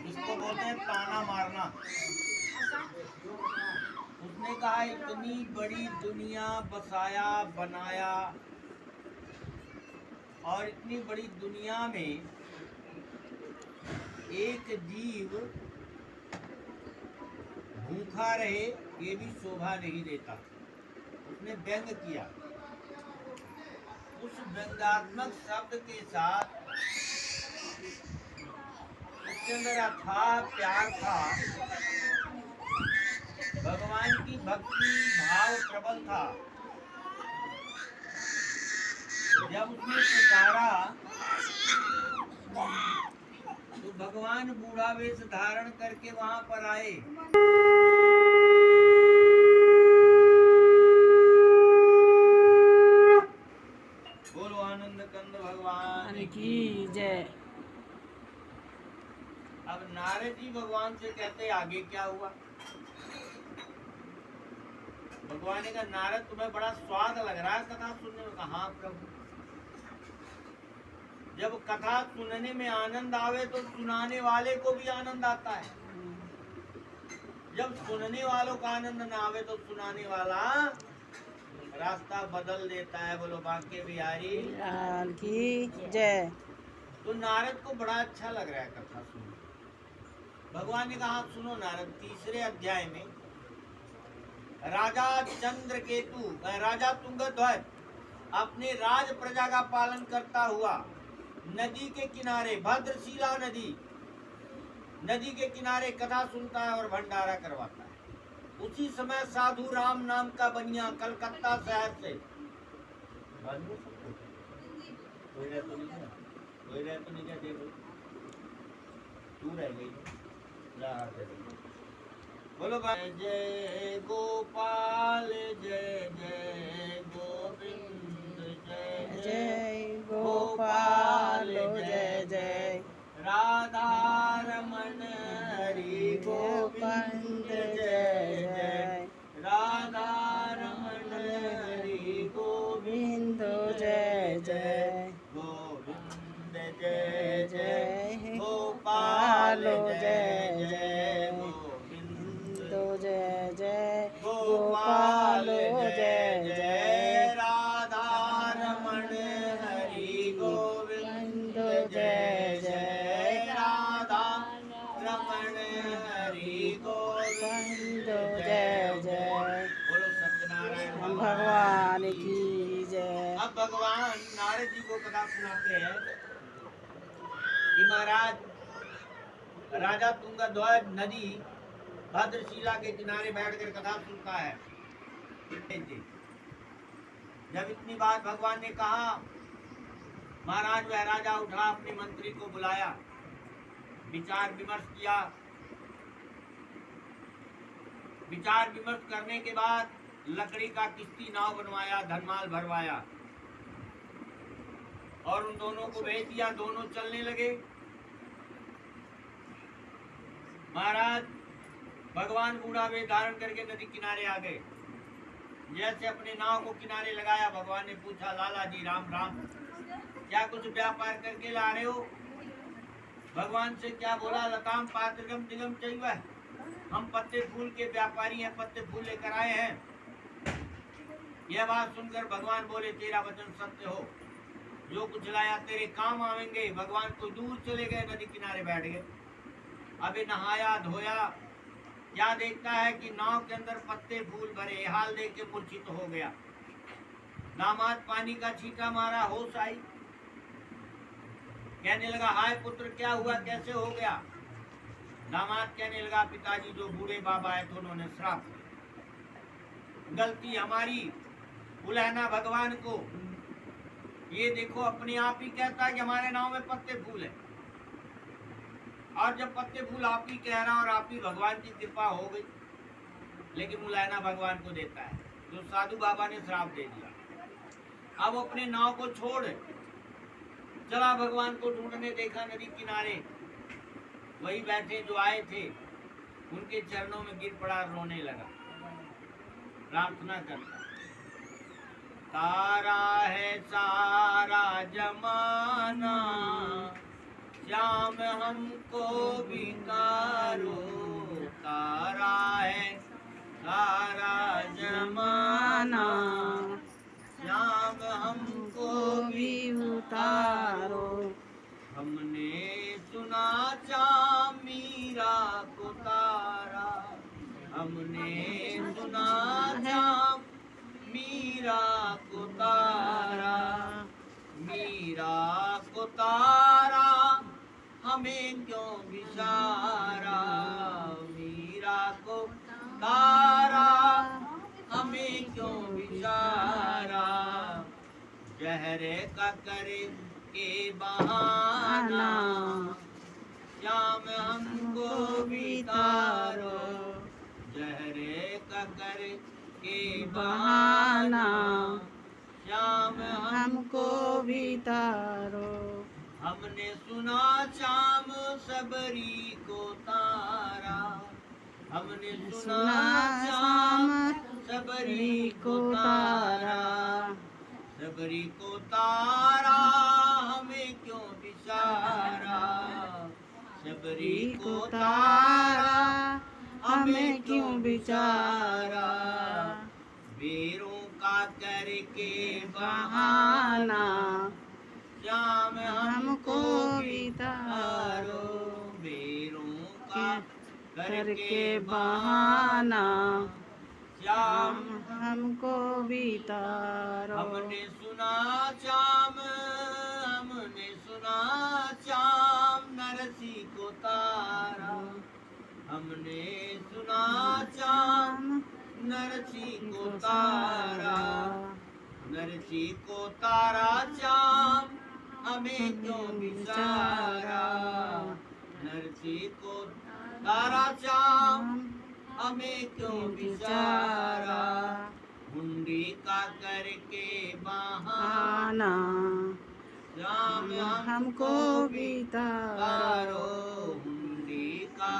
इसको बोलते हैं ताना मारना। उसने कहा इतनी बड़ी दुनिया बसाया बनाया और इतनी बड़ी दुनिया में एक जीव भूखा रहे ये भी शोभा नहीं देता। उसने व्यंग किया। उस व्यंग्यात्मक शब्द के साथ उसके अंदर अथाह प्यार था, भगवान की भक्ति भाव प्रबल था। जब उसने पुकारा तो भगवान बूढ़ा वेश धारण करके वहां पर आए। बोलो आनंद कंद भगवान की जय। अब नारद जी भगवान से कहते आगे क्या हुआ। भगवान ने कहा नारद तुम्हें बड़ा स्वाद लग रहा है कथा सुनने में। कहा हाँ प्रभु, जब कथा सुनने में आनंद आवे तो सुनाने वाले को भी आनंद आता है। जब सुनने वालों का आनंद ना आवे तो सुनाने वाला रास्ता बदल देता है। बोलो बांके बिहारी लाल की जय। तो नारद को बड़ा अच्छा लग रहा है कथा सुनने। भगवान ने कहा सुनो नारद, तीसरे अध्याय में राजा चंद्रकेतु राजा तुंगध्वज अपने राज प्रजा का पालन करता हुआ नदी के किनारे, भद्रशिला नदी के किनारे कथा सुनता है और भंडारा करवाता है। उसी समय साधु राम नाम का बनिया कलकत्ता शहर से तू रह गई। बोलो जय गोपाल जय जय गोविंद जय जय गोपाल जय जय राधा रमण हरि गोविंद जय जय राधा रमण हरि गोविंद जय जय गोविंद जय जय गोपाल जय जय जय गोविंद जय जय गोपाल जय जय राधा रमण हरि गोविंद जय जय राधा रमण हरि गोविंद जय जय बोलो सत्यनारायण भगवान की जय। अब भगवान नारद जी को कथा सुनाते हैं कि महाराज राजा तुंगध्वज नदी भद्रशिला के किनारे बैठकर कथा सुनता है। जब इतनी बात भगवान ने कहा, महाराज वह राजा उठा, अपने मंत्री को बुलाया, विचार विमर्श किया। विचार विमर्श करने के बाद लकड़ी का किश्ती नाव बनवाया, धनमाल भरवाया और उन दोनों को भेज दिया। दोनों चलने लगे। महाराज भगवान बूढ़ा वेश धारण करके नदी किनारे आ गए। जैसे अपने नाव को किनारे लगाया, भगवान ने पूछा लाला जी राम राम, क्या कुछ व्यापार करके ला रहे हो? भगवान से क्या बोला, लताम पात्रगम दिगम चाहिए, हम पत्ते फूल के व्यापारी हैं, पत्ते फूल लेकर आए हैं। यह बात सुनकर भगवान बोले तेरा वचन सत्य हो, जो कुछ लाया तेरे काम आवेंगे। भगवान को दूर चले गए, नदी किनारे बैठ गए। अबे नहाया धोया, क्या देखता है कि नाव के अंदर पत्ते फूल भरे। हाल देख के मूर्छित हो गया। दामाद पानी का छींटा मारा, होश आई, कहने लगा हाय पुत्र क्या हुआ, कैसे हो गया? दामाद कहने लगा पिताजी जो बूढ़े बाबा आए थे उन्होंने श्राप दिया। गलती हमारी, बुलाना भगवान को। ये देखो अपने आप ही कहता है कि हमारे नाव में पत्ते फूल है, और जब पत्ते फूल आप ही कह रहा और आप ही भगवान की कृपा हो गई, लेकिन मुलायना भगवान को देता है। जो साधु बाबा ने श्राप दे दिया। अब अपने नाव को छोड़ चला भगवान को ढूंढने। देखा नदी किनारे वही बैठे जो आए थे, उनके चरणों में गिर पड़ा, रोने लगा, प्रार्थना करता, तारा है सारा जमाना, श्याम हमको भी तारो, तारा है सारा जमाना। श्याम हमको भी उतारो, हमने सुना श्याम मीरा को तारा, हमने सुना श्याम मीरा को तारा, मीरा को तारा हमें क्यों बिसारा, मीरा को तारा हमें क्यों बिसारा, जहरे का करे के बहाना, श्याम हमको भी तारो, जहरे का करे के बहाना, श्याम हमको भी तारो। हमने सुना श्याम सबरी को तारा, हमने सुना श्याम सबरी को तारा, सबरी को तारा हमें क्यों बिसारा, सबरी को तारा हमें क्यों बिचारा, वीरों का करके बहाना, श्याम हमको भी तारो, वीरों का करके बहाना, श्याम हमको भी तारो। हमने सुना श्याम, हमने सुना श्याम नरसी को तारा, हमने सुना श्याम नरसी को तारा, नरसी को तारा श्याम हमें क्यों बिसारा, नरसी को तारा श्याम हमें क्यों बिसारा, हुंडी का करके बहाना, श्याम हमको भी तारो, हुंडी का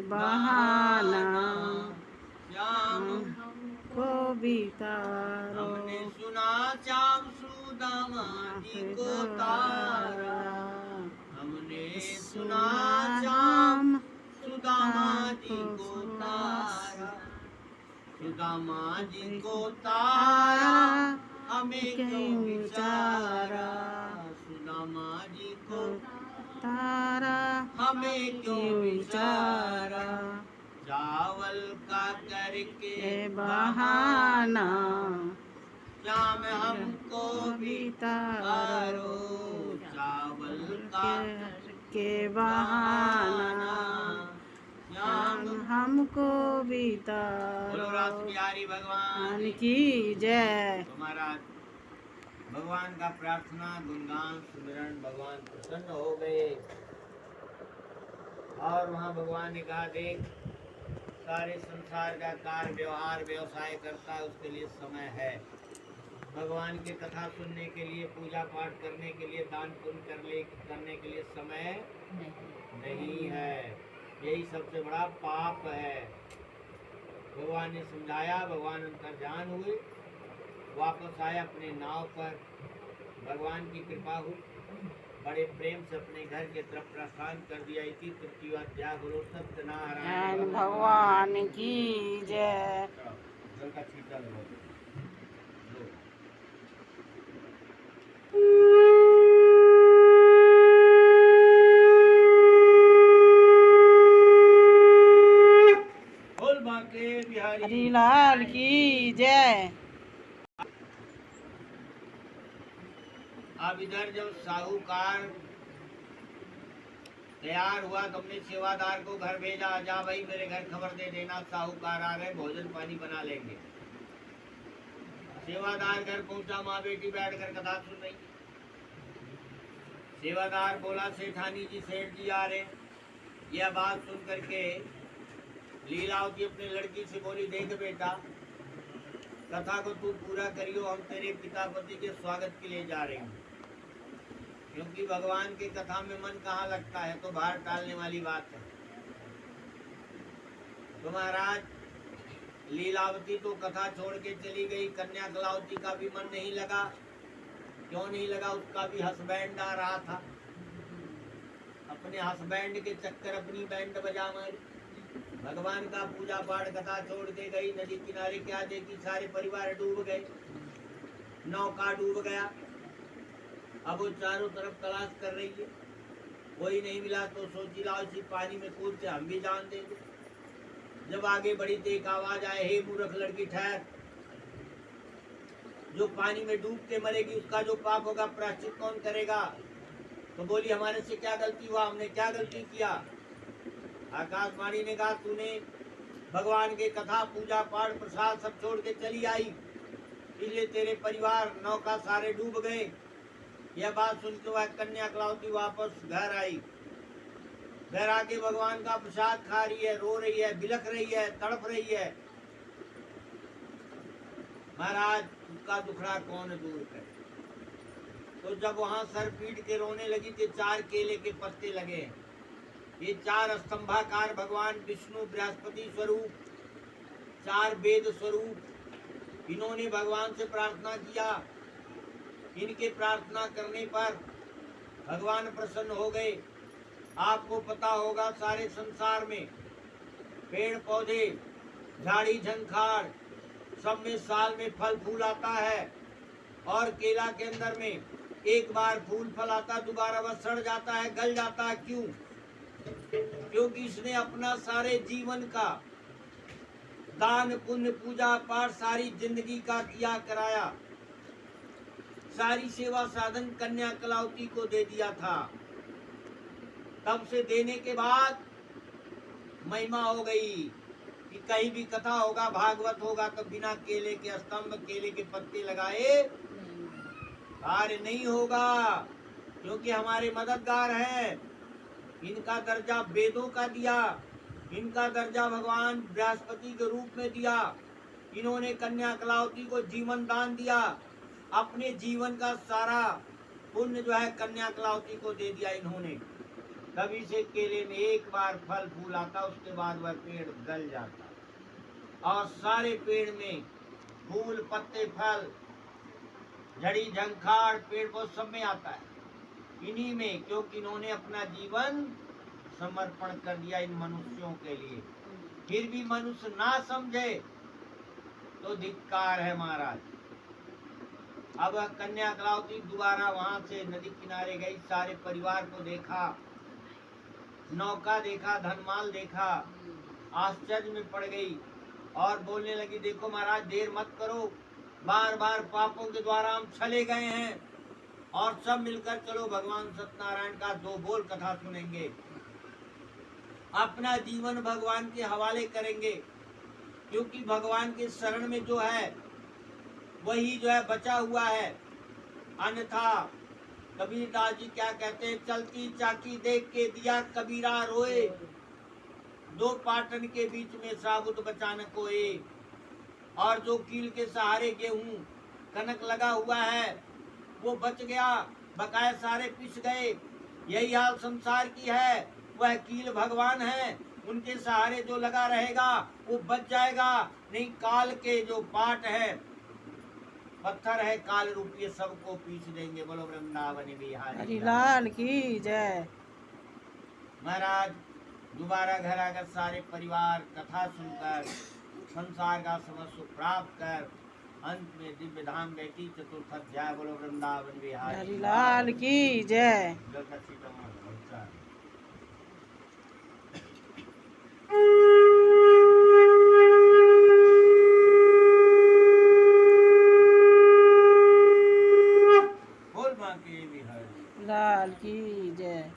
बहाना, श्याम हमको भी तारो। हमने सुना श्याम सुदामा जी को तारा, हमने सुना श्याम सुदामा जी को तारा, सुदामा जी को तारा हमें क्यों बिचारा, सुदामा जी को तारा हमें क्यों बिचारा, चावल का करके बहाना, श्याम हमको भी तारो, चावल का के बहाना, श्याम हमको भी बोलो रास तारो। बिहारी भगवान की जय। तो महाराज भगवान का प्रार्थना गुणगान सुमिरन, भगवान प्रसन्न हो गए और वहाँ भगवान ने कहा देख सारे संसार का कार्य व्यवहार व्यवसाय करता है, उसके लिए समय है, भगवान की कथा सुनने के लिए, पूजा पाठ करने के लिए, दान पुण्य करने के लिए समय नहीं है, यही सबसे बड़ा पाप है। भगवान ने समझाया, भगवान अंतर्ध्यान हुए, वापस आए अपने नाव पर, भगवान की कृपा हुई, बड़े प्रेम से अपने घर के तरफ प्रस्थान कर दिया। इसी तृतीय अध्याय गुरु सत्यनारायण भगवान की जय। जल का छींटा लगाओ। बोल बांके बिहारी हरिलाल की जय। अब इधर जब साहूकार तैयार हुआ तो अपने सेवादार को घर भेजा, जा भाई मेरे घर खबर दे देना, साहूकार आ रहे, भोजन पानी बना लेंगे। सेवादार घर पहुंचा, माँ बेटी बैठकर कथा सुन रही। सेवादार बोला सेठानी जी, सेठ जी आ रहे। यह बात सुन करके लीलावती अपनी लड़की से बोली, देख बेटा कथा को तू पूरा करियो, हम तेरे पिता पति के स्वागत के लिए जा रहे हैं, क्योंकि भगवान की कथा में मन कहाँ लगता है, तो बाहर टालने वाली बात है। तो महाराज लीलावती तो कथा छोड़ के चली गई, कन्या कलावती का भी मन नहीं लगा। क्यों नहीं लगा? उसका भी हस्बैंड आ रहा था। अपने हस्बैंड के चक्कर अपनी बैंड बजा मारी, भगवान का पूजा पाठ कथा छोड़ के गई नदी किनारे। क्या देखी, सारे परिवार डूब गए, नौका डूब गया। अब वो चारों तरफ तलाश कर रही है, कोई नहीं मिला तो सोची लाओ इसी पानी में कूद के हम भी जान दे दो। जब आगे बढ़ी तो एक आवाज आए, हे मूर्ख लड़की ठहर, जो पानी में डूब के मरेगी उसका जो पाप होगा प्रायश्चित कौन करेगा? तो बोली हमारे से क्या गलती हुआ, हमने क्या गलती किया? आकाशवाणी ने कहा तूने भगवान के कथा पूजा पाठ प्रसाद सब छोड़ के चली आई, इसलिए तेरे परिवार नौका सारे डूब गए। यह बात सुनते हुए कन्या कलावती वापस घर आई। घर आके भगवान का प्रसाद खा रही है, रो रही है, बिलख रही है, तड़प रही है। महाराज उसका दुखड़ा कौन दूर करे? तो जब वहां सर पीट के रोने लगी तो 4 केले के पत्ते लगे। ये 4 स्तंभाकार भगवान विष्णु बृहस्पति स्वरूप, 4 वेद स्वरूप, इन्होंने भगवान से प्रार्थना किया। इनके प्रार्थना करने पर भगवान प्रसन्न हो गए। आपको पता होगा सारे संसार में पेड़ पौधे झाड़ी झंखाड़ सब में साल में फल फूल आता है, और केला के अंदर में एक बार फूल फल आता, दोबारा वह सड़ जाता है, गल जाता है। क्यों? क्योंकि इसने अपना सारे जीवन का दान पुण्य पूजा पाठ सारी जिंदगी का किया कराया, सारी सेवा साधन कन्या कलावती को दे दिया था। तब से देने के बाद महिमा हो गई कि कहीं भी कथा होगा, भागवत होगा तो बिना केले के स्तंभ, केले के पत्ते लगाए कार्य नहीं होगा, क्योंकि हमारे मददगार हैं। इनका दर्जा वेदों का दिया, इनका दर्जा भगवान बृहस्पति के रूप में दिया। इन्होंने कन्या कलावती को जीवन दान दिया, अपने जीवन का सारा पुण्य जो है कन्या कलावती को दे दिया इन्होंने। तभी से केले में एक बार फल फूल आता, उसके बाद वह पेड़ गल जाता, और सारे पेड़ में फूल पत्ते फल झड़ी झंखाड़ पेड़ बहुत सब में आता है इन्हीं में, क्योंकि इन्होंने अपना जीवन समर्पण कर दिया इन मनुष्यों के लिए। फिर भी मनुष्य ना समझे तो धिक्कार है महाराज। अब कन्या कलावती दोबारा वहां से नदी किनारे गई, सारे परिवार को देखा, नौका देखा, धनमाल देखा, आश्चर्य में पड़ गई और बोलने लगी, देखो महाराज देर मत करो, बार बार पापों के द्वारा हम चले गए हैं, और सब मिलकर चलो भगवान सत्यनारायण का 2 बोल कथा सुनेंगे, अपना जीवन भगवान के हवाले करेंगे, क्योंकि भगवान के शरण में जो है वही जो है बचा हुआ है। अन्यथा कबीरदास जी क्या कहते हैं, चलती चाकी देख के दिया कबीरा रोए, 2 पाटन के बीच में साबुत बचान कोए। और जो कील के सहारे गेहूं कनक लगा हुआ है वो बच गया, बकाया सारे पिस गए। यही हाल संसार की है, वह कील भगवान है, उनके सहारे जो लगा रहेगा वो बच जाएगा, नहीं काल के जो पाट है पत्थर है काल रूपी सबको पीस देंगे। बोलो वृंदावन बिहारी हरिलाल की जय। महाराज दोबारा घर आकर सारे परिवार कथा सुनकर संसार का समस्त सुख प्राप्त कर अंत में दिव्य धाम गए थी। चतुर्थ अध्याय। बोलो वृंदावन बिहारी हरिलाल की जय। बोल माँ के बिहारी लाल की जय।